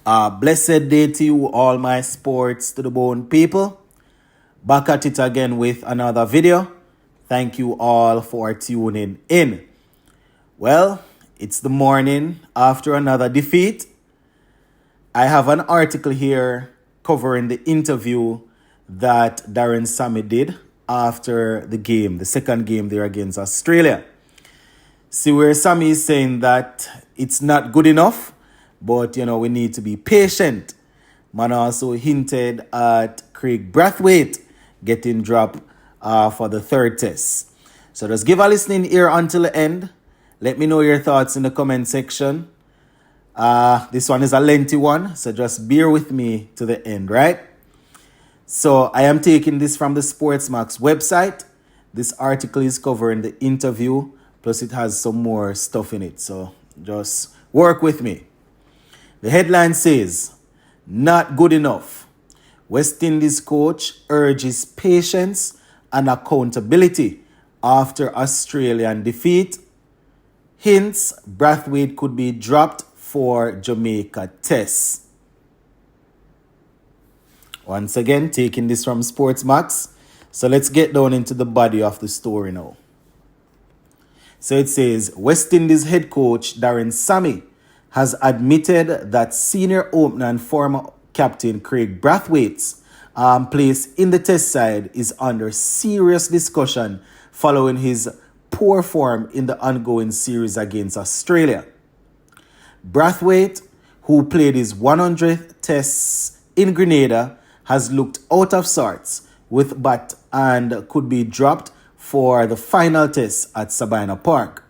Blessed day to you, all my sports to the bone people. Back at it again with another video. Thank you all for tuning in. Well, it's the morning after another defeat. I have an article here covering the interview that Darren Sammy did after the game, the second game there against Australia. See where Sammy is saying that it's not good enough, but we need to be patient. Man also hinted at Craig Braithwaite getting dropped for the third test. So just give a listening ear until the end. Let me know your thoughts in the comment section. This one is a lengthy one, so just bear with me to the end, right? So I am taking this from the Sportsmax website. This article is covering the interview, plus it has some more stuff in it. So just work with me. The headline says, "Not good enough. West Indies coach urges patience and accountability after Australian defeat. Hints Braithwaite could be dropped for Jamaica test." Once again, taking this from Sportsmax. So let's get down into the body of the story now. So it says, West Indies head coach Darren Sammy has admitted that senior opener and former captain Craig Braithwaite's place in the test side is under serious discussion following his poor form in the ongoing series against Australia. Braithwaite, who played his 100th test in Grenada, has looked out of sorts with bat and could be dropped for the final test at Sabina Park.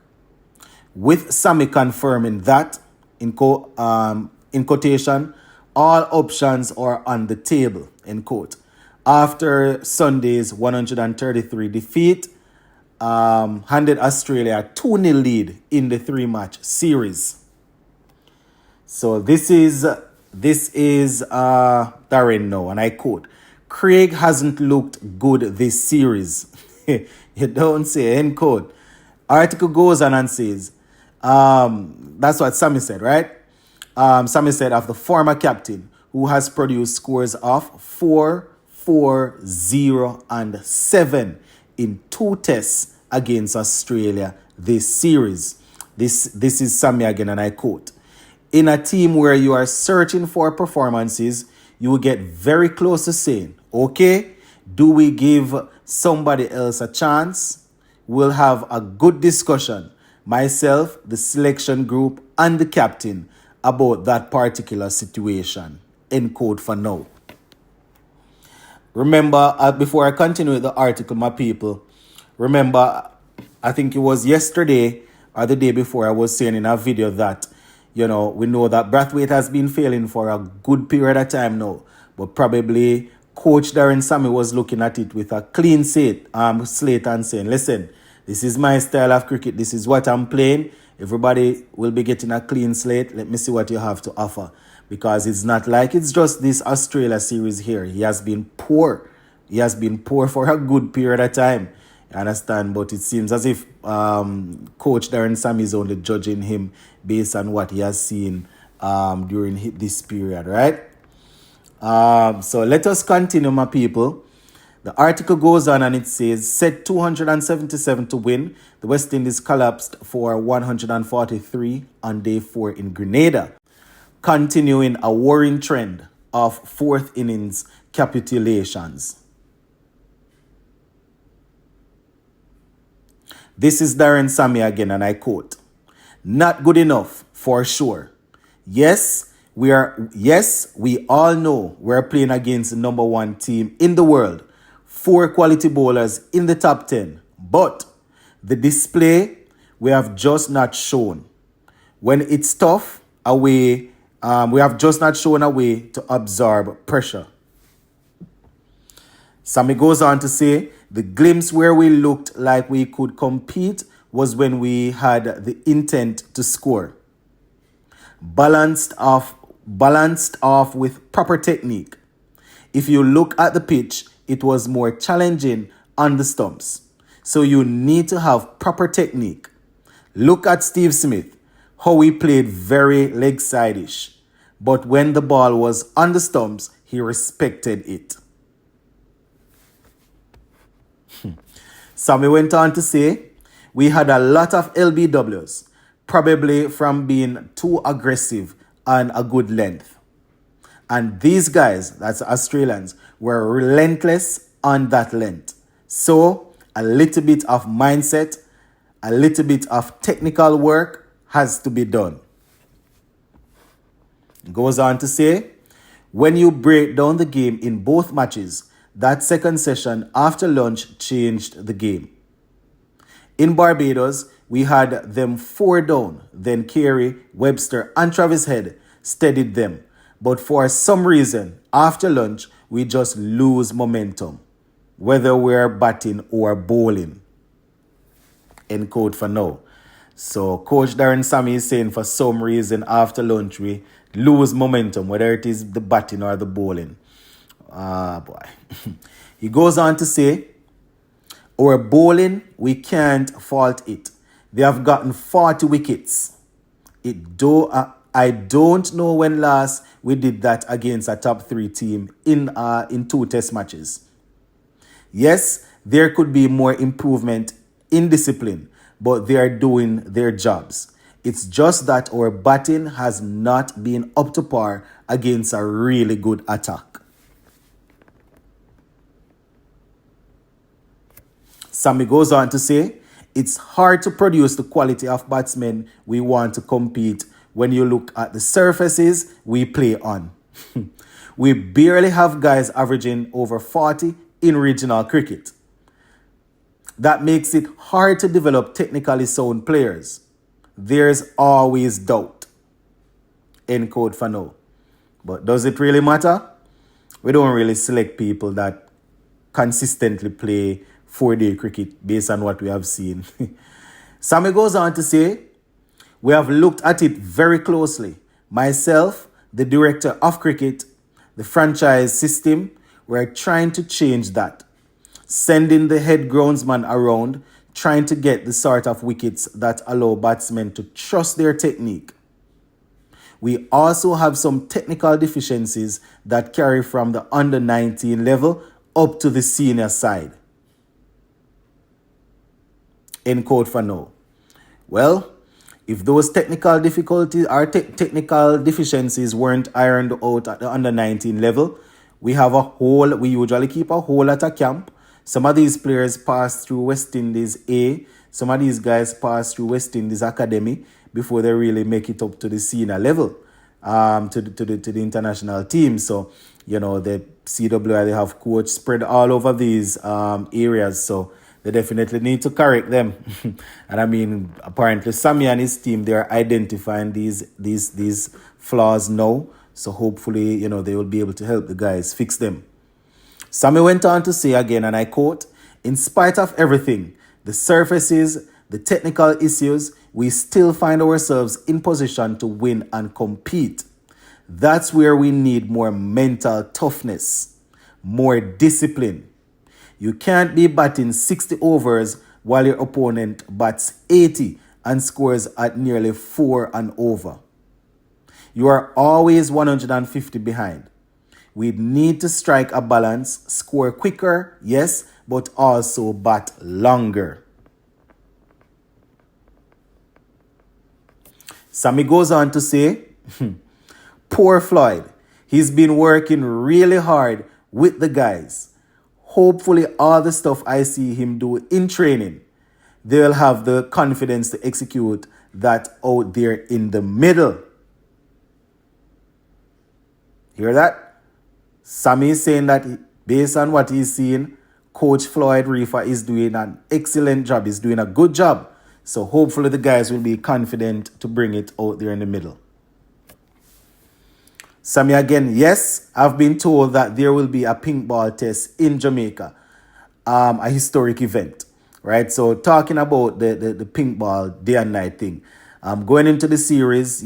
With Sammy confirming that, in quotation, all options are on the table, end quote, after Sunday's 133 defeat handed Australia a 2-0 lead in the 3-match series. So this is Darren now, and I quote, "Craig hasn't looked good this series." You don't say, end quote. Article goes on and says, that's what Sammy said, right? Sammy said of the former captain who has produced scores of 4, 4, 0, and 7 in 2 tests against Australia this series. This is Sammy again, and I quote, "In a team where you are searching for performances, you will get very close to saying, okay, do we give somebody else a chance? We'll have a good discussion, myself, the selection group, and the captain, about that particular situation," end quote for now. Remember, before I continue with the article, my people, remember, I think it was yesterday or the day before I was saying in a video that, we know that Braithwaite has been failing for a good period of time now, but probably Coach Darren Sammy was looking at it with a clean slate and saying, listen, this is my style of cricket. This is what I'm playing. Everybody will be getting a clean slate. Let me see what you have to offer. Because it's not like it's just this Australia series here. He has been poor. He has been poor for a good period of time. You understand? But it seems as if Coach Darren Sammy is only judging him based on what he has seen during this period, right? So let us continue, my people. The article goes on and it says, set 277 to win, the West Indies collapsed for 143 on day 4 in Grenada, continuing a worrying trend of fourth innings capitulations. This is Darren Sammy again, and I quote, "Not good enough, for sure. Yes, we all know we're playing against the number 1 team in the world, 4 quality bowlers in the top 10, but the display we have just not shown. When it's tough away, we have just not shown a way to absorb pressure." Sammy goes on to say, "The glimpse where we looked like we could compete was when we had the intent to score. Balanced off with proper technique. If you look at the pitch, it was more challenging on the stumps. So you need to have proper technique. Look at Steve Smith, how he played very leg side-ish. But when the ball was on the stumps, he respected it. Sammy went on to say, we had a lot of LBWs, probably from being too aggressive and a good length. And these guys, that's Australians, were relentless on that length. So a little bit of mindset, a little bit of technical work has to be done. Goes on to say, when you break down the game in both matches, that second session after lunch changed the game. In Barbados, we had them 4 down. Then Carey, Webster, and Travis Head steadied them. But for some reason, after lunch, we just lose momentum, whether we're batting or bowling. End quote for now. So Coach Darren Sammy is saying for some reason after lunch, we lose momentum, whether it is the batting or the bowling. Boy. He goes on to say, our bowling, we can't fault it. They have gotten 40 wickets. I don't know when last we did that against a top 3 team in 2 test matches. Yes, there could be more improvement in discipline, but they are doing their jobs. It's just that our batting has not been up to par against a really good attack. Sammy goes on to say, it's hard to produce the quality of batsmen we want to compete when you look at the surfaces we play on. We barely have guys averaging over 40 in regional cricket. That makes it hard to develop technically sound players. There's always doubt. End quote for now. But does it really matter? We don't really select people that consistently play 4-day cricket based on what we have seen. Sammy goes on to say, we have looked at it very closely. Myself, the director of cricket, the franchise system, we're trying to change that. Sending the head groundsman around, trying to get the sort of wickets that allow batsmen to trust their technique. We also have some technical deficiencies that carry from the under-19 level up to the senior side. End quote for now. Well, if those technical difficulties or technical deficiencies weren't ironed out at the under-19 level, we usually keep a hole at a camp. Some of these players pass through West Indies A. Some of these guys pass through West Indies Academy before they really make it up to the senior level, to the international team. So, the CWI, they have coach spread all over these areas. So they definitely need to correct them. And I mean, apparently Sammy and his team, they're identifying these flaws now. So hopefully, they will be able to help the guys fix them. Sammy went on to say again, and I quote, in spite of everything, the surfaces, the technical issues, we still find ourselves in position to win and compete. That's where we need more mental toughness, more discipline. You can't be batting 60 overs while your opponent bats 80 and scores at nearly 4 and over. You are always 150 behind. We need to strike a balance, score quicker, yes, but also bat longer. Sammy goes on to say, poor Floyd. He's been working really hard with the guys. Hopefully all the stuff I see him do in training, they'll have the confidence to execute that out there in the middle. Hear that? Sammy is saying that based on what he's seen, Coach Floyd Reefer is doing an excellent job. He's doing a good job. So hopefully the guys will be confident to bring it out there in the middle. Sammy again, yes, I've been told that there will be a pink ball test in Jamaica, a historic event, right? So talking about the pink ball day and night thing, going into the series,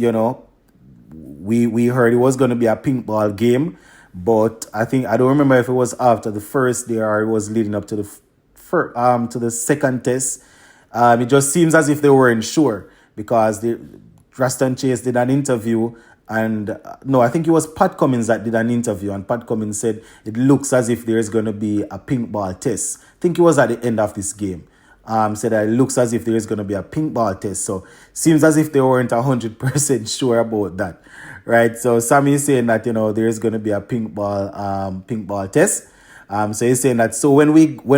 we heard it was going to be a pink ball game, but I don't remember if it was after the first day or it was leading up to the second test. It just seems as if they weren't sure because Raston Chase did an interview And no, I think it was Pat Cummins that did an interview, and Pat Cummins said it looks as if there's going to be a pink ball test. I think it was at the end of this game. Said that it looks as if there is going to be a pink ball test. So seems as if they weren't 100% sure about that, right? So Sammy is saying that there is going to be a pink ball test. So he's saying that so when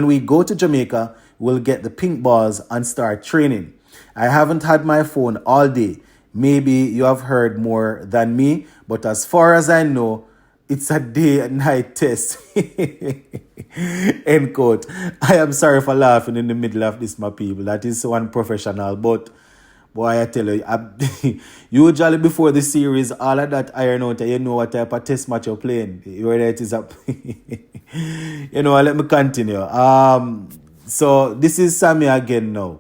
we go to Jamaica, we'll get the pink balls and start training. I haven't had my phone all day. Maybe you have heard more than me, but as far as I know, it's a day and night test. End quote. I am sorry for laughing in the middle of this, my people. That is so unprofessional. But boy, I tell you, usually before the series, all of that iron out, you know what type of test match you're playing. Whether it is up. Let me continue. So this is Sammy again now.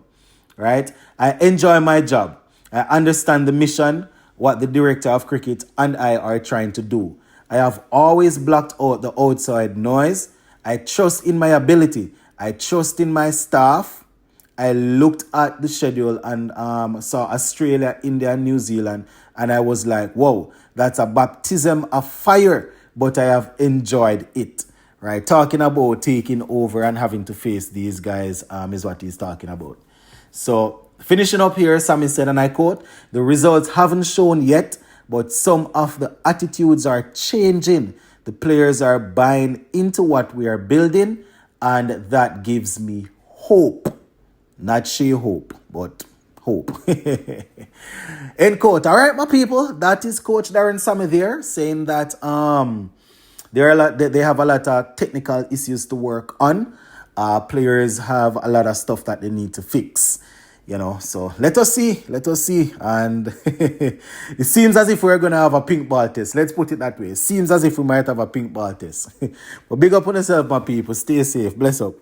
Right? I enjoy my job. I understand the mission, what the director of cricket and I are trying to do. I have always blocked out the outside noise. I trust in my ability. I trust in my staff. I looked at the schedule and saw Australia, India, and New Zealand, and I was like, whoa, that's a baptism of fire, but I have enjoyed it. Right? Talking about taking over and having to face these guys is what he's talking about. So, finishing up here, Sammy said, and I quote, the results haven't shown yet, but some of the attitudes are changing. The players are buying into what we are building, and that gives me hope. Not she-hope, but hope. End quote. All right, my people, that is Coach Darren Sammy there saying that they have a lot of technical issues to work on. Players have a lot of stuff that they need to fix. So let us see. And it seems as if we're going to have a pink ball test. Let's put it that way. It seems as if we might have a pink ball test. But big up on yourself, my people. Stay safe. Bless up.